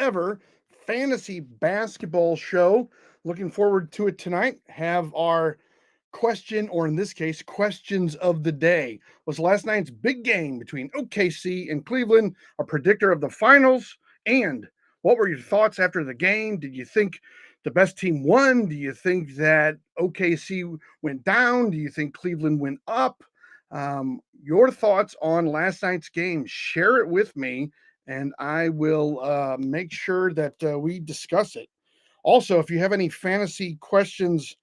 ever fantasy basketball show. Looking forward to it tonight. Have our question, or in this case, questions of the day. Was last night's big game between OKC and Cleveland a predictor of the finals? And what were your thoughts after the game? Did you think the best team won? Do you think that OKC went down? Do you think Cleveland went up? Your thoughts on last night's game, share it with me, and I will make sure that we discuss it. Also, if you have any fantasy questions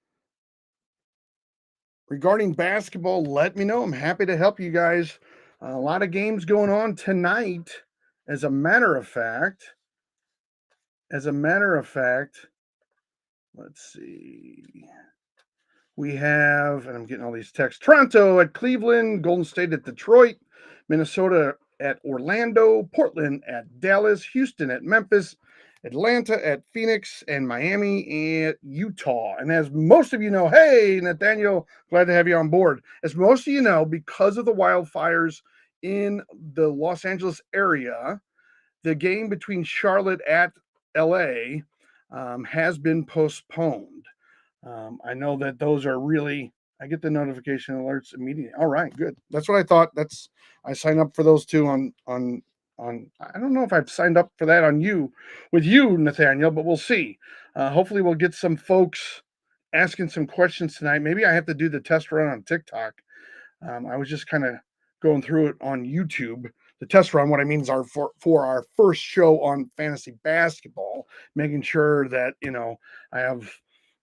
regarding basketball, let me know. I'm happy to help you guys. A lot of games going on tonight. As a matter of fact, let's see. We have, and I'm getting all these texts, Toronto at Cleveland, Golden State at Detroit, Minnesota at Orlando, Portland at Dallas, Houston at Memphis, Atlanta at Phoenix, and Miami at Utah. And as most of you know, hey, Nathaniel, glad to have you on board. As most of you know, because of the wildfires in the Los Angeles area, the game between Charlotte at LA has been postponed. I know that those are really. I get the notification alerts immediately. All right, good. That's what I thought. I signed up for those two on. I don't know if I've signed up for that on you with you, Nathaniel, but we'll see. Hopefully, we'll get some folks asking some questions tonight. Maybe I have to do the test run on TikTok. I was just kind of going through it on YouTube. The test run, what I mean is for our first show on fantasy basketball, making sure that I have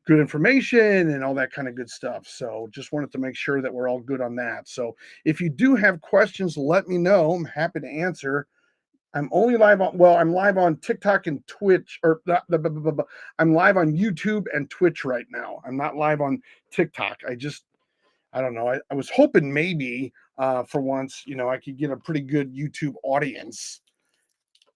good information and all that kind of good stuff. So just wanted to make sure that we're all good on that. So if you do have questions, let me know. I'm happy to answer. I'm live on TikTok and Twitch, or I'm live on YouTube and Twitch right now. I'm not live on TikTok. I don't know. I was hoping maybe for once, I could get a pretty good YouTube audience.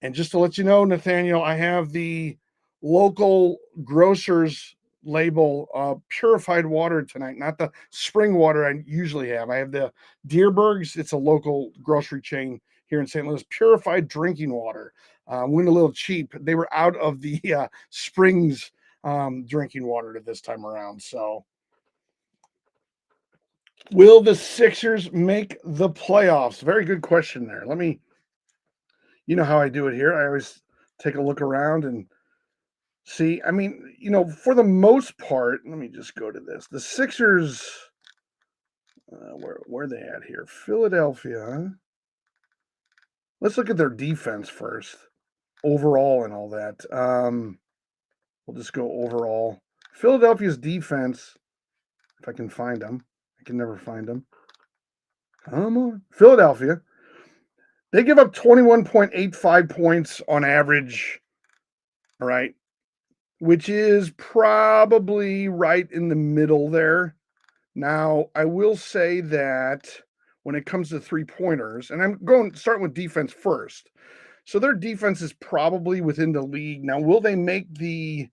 And just to let you know, Nathaniel, I have the local grocers label purified water tonight, not the spring water I usually have. I have the Deerbergs. It's a local grocery chain here in St. Louis. Purified drinking water. Went a little cheap. They were out of the Springs drinking water this time around. So, will the Sixers make the playoffs? Very good question there. You know how I do it here. I always take a look around and see. I mean, for the most part, let me just go to this. The Sixers, where are they at here? Philadelphia. Let's look at their defense first, overall and all that. We'll just go overall. Philadelphia's defense, if I can find them. I can never find them. Come on. Philadelphia. They give up 21.85 points on average, all right, which is probably right in the middle there. Now, I will say that when it comes to three-pointers, and I'm starting with defense first. So their defense is probably within the league. Now, will they make the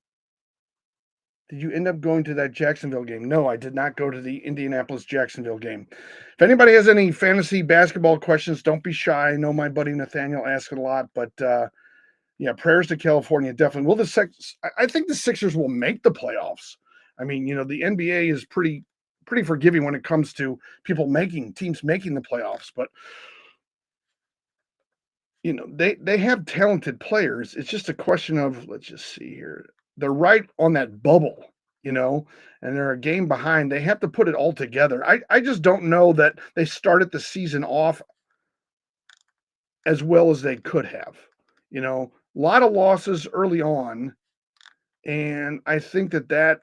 Did you end up going to that Jacksonville game? No, I did not go to the Indianapolis Jacksonville game. If anybody has any fantasy basketball questions, don't be shy. I know my buddy Nathaniel asks it a lot, but yeah, prayers to California, definitely. I think the Sixers will make the playoffs. I mean, the NBA is pretty forgiving when it comes to teams making the playoffs, but they have talented players. It's just a question of, let's just see here. They're right on that bubble, and they're a game behind. They have to put it all together. I just don't know that they started the season off as well as they could have. A lot of losses early on, and I think that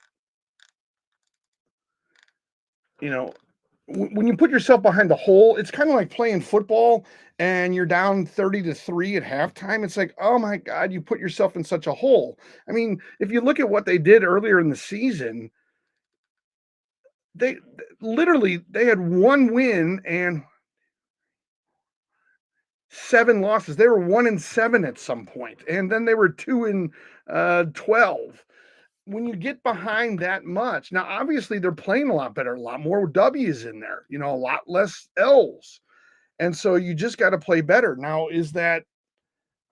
when you put yourself behind the hole, it's kind of like playing football and you're down 30-3 at halftime. It's like, oh my God, you put yourself in such a hole. I mean, if you look at what they did earlier in the season, they had one win and 7 losses. They were 1-7 at some point, and then they were 2-12. When you get behind that much, now obviously they're playing a lot better, a lot more W's in there, a lot less L's. And so you just got to play better. Now, is that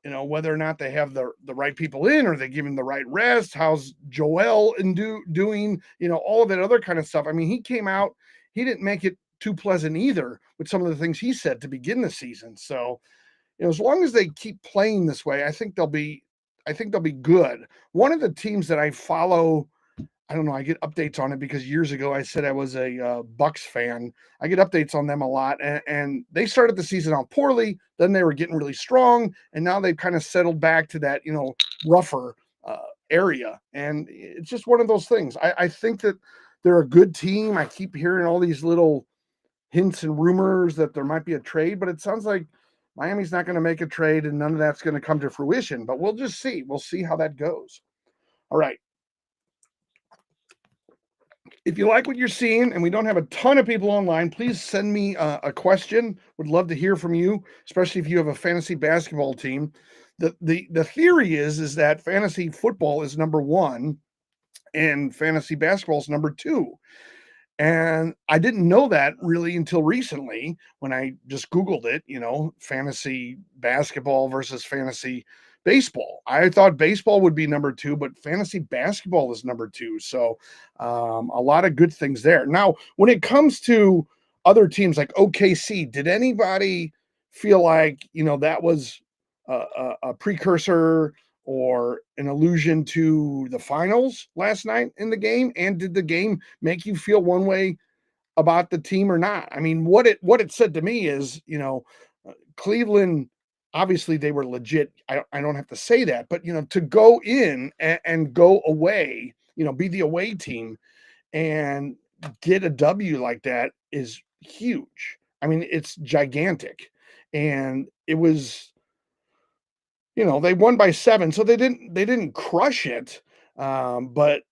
whether or not they have the right people in, or they give him the right rest. How's Joel doing? All of that other kind of stuff. I mean, he came out, he didn't make it too pleasant either with some of the things he said to begin the season. So, as long as they keep playing this way, I think they'll be good. One of the teams that I follow, I don't know, I get updates on it because years ago I said I was a Bucks fan. I get updates on them a lot, and they started the season out poorly. Then they were getting really strong, and now they've kind of settled back to that rougher area. And it's just one of those things. I think that they're a good team. I keep hearing all these little hints and rumors that there might be a trade, but it sounds like Miami's not going to make a trade, and none of that's going to come to fruition. But we'll just see. We'll see how that goes. All right. If you like what you're seeing, and we don't have a ton of people online, please send me a question. Would love to hear from you, especially if you have a fantasy basketball team. The theory is that fantasy football is number one and fantasy basketball is number two. And I didn't know that really until recently when I just Googled it, fantasy basketball versus fantasy baseball. I thought baseball would be number two, but fantasy basketball is number two. So a lot of good things there. Now, when it comes to other teams like OKC, did anybody feel like, that was a precursor or an allusion to the finals last night in the game? And did the game make you feel one way about the team or not? I mean, what it said to me is, Cleveland, obviously they were legit. I don't have to say that, but to go in and go away, be the away team and get a W like that is huge. I mean, it's gigantic. And it was, they won by 7, so they didn't crush it. But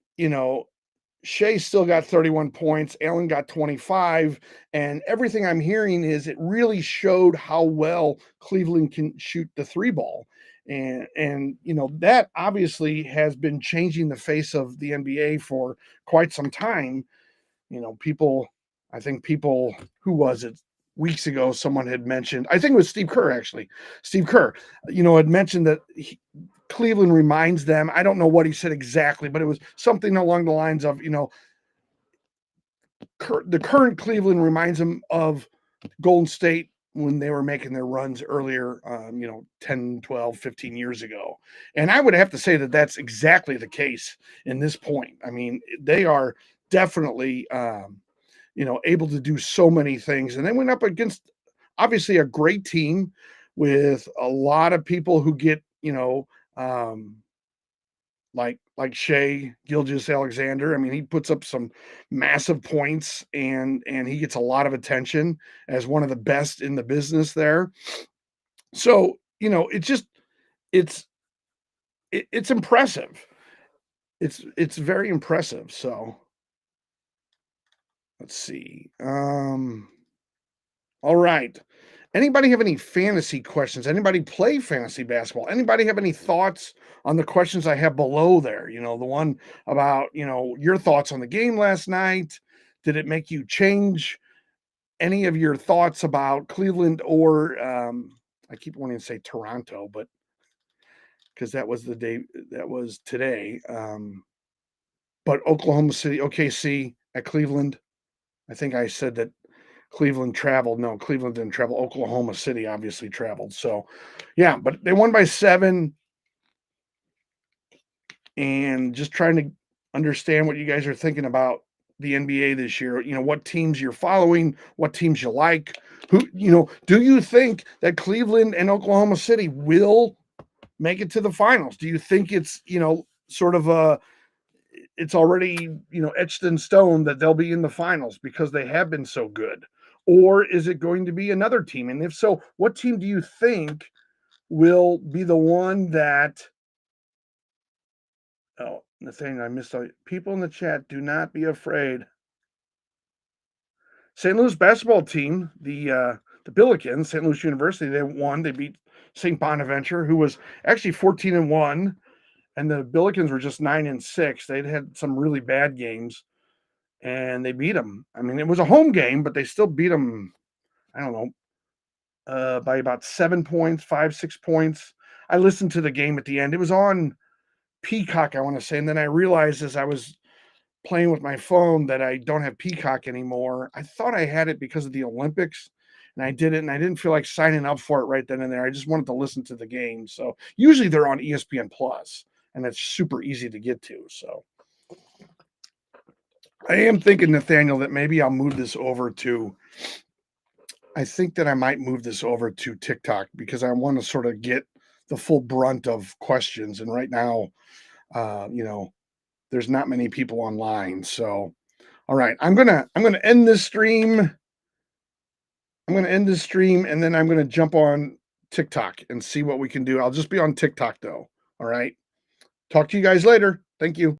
Shea still got 31 points, Allen got 25, and everything I'm hearing is it really showed how well Cleveland can shoot the three ball. And that obviously has been changing the face of the NBA for quite some time. I think people, who was it? Weeks ago, someone had mentioned, I think it was Steve Kerr, actually. Steve Kerr, had mentioned that Cleveland reminds them. I don't know what he said exactly, but it was something along the lines of, the current Cleveland reminds him of Golden State when they were making their runs earlier, 10, 12, 15 years ago. And I would have to say that that's exactly the case in this point. I mean, they are definitely, able to do so many things. And they went up against obviously a great team with a lot of people who get, like Shea Gilgeous-Alexander. I mean, he puts up some massive points and he gets a lot of attention as one of the best in the business there. So, it's impressive. It's very impressive. So let's see. All right. Anybody have any fantasy questions? Anybody play fantasy basketball? Anybody have any thoughts on the questions I have below there? The one about, your thoughts on the game last night. Did it make you change any of your thoughts about Cleveland or I keep wanting to say Toronto, but because that was the day, that was today. But Oklahoma City, OKC at Cleveland. I think I said that Cleveland traveled. No, Cleveland didn't travel. Oklahoma City obviously traveled. So, yeah, but they won by 7. And just trying to understand what you guys are thinking about the NBA this year. What teams you're following, what teams you like. Do you think that Cleveland and Oklahoma City will make it to the finals? Do you think it's, sort of it's already, etched in stone that they'll be in the finals because they have been so good? Or is it going to be another team? And if so, what team do you think will be the one that, oh, the thing I missed, people in the chat, do not be afraid. St. Louis basketball team, the Billikens, St. Louis University, they won. They beat St. Bonaventure, who was actually 14-1, and the Billikens were just 9-6. They'd had some really bad games, and they beat them. I mean, it was a home game, but they still beat them, I don't know, by about 7 points, 5, 6 points. I listened to the game at the end. It was on Peacock, I want to say, and then I realized as I was playing with my phone that I don't have Peacock anymore. I thought I had it because of the Olympics, and I didn't. And I didn't feel like signing up for it right then and there. I just wanted to listen to the game. So usually they're on ESPN Plus, and it's super easy to get to. So I am thinking, Nathaniel, that maybe I'll move this over to. I think that I might move this over to TikTok because I want to sort of get the full brunt of questions. And right now, you know, there's not many people online. So, all right, I'm gonna end this stream. I'm gonna end this stream, and then I'm gonna jump on TikTok and see what we can do. I'll just be on TikTok though. All right. Talk to you guys later. Thank you.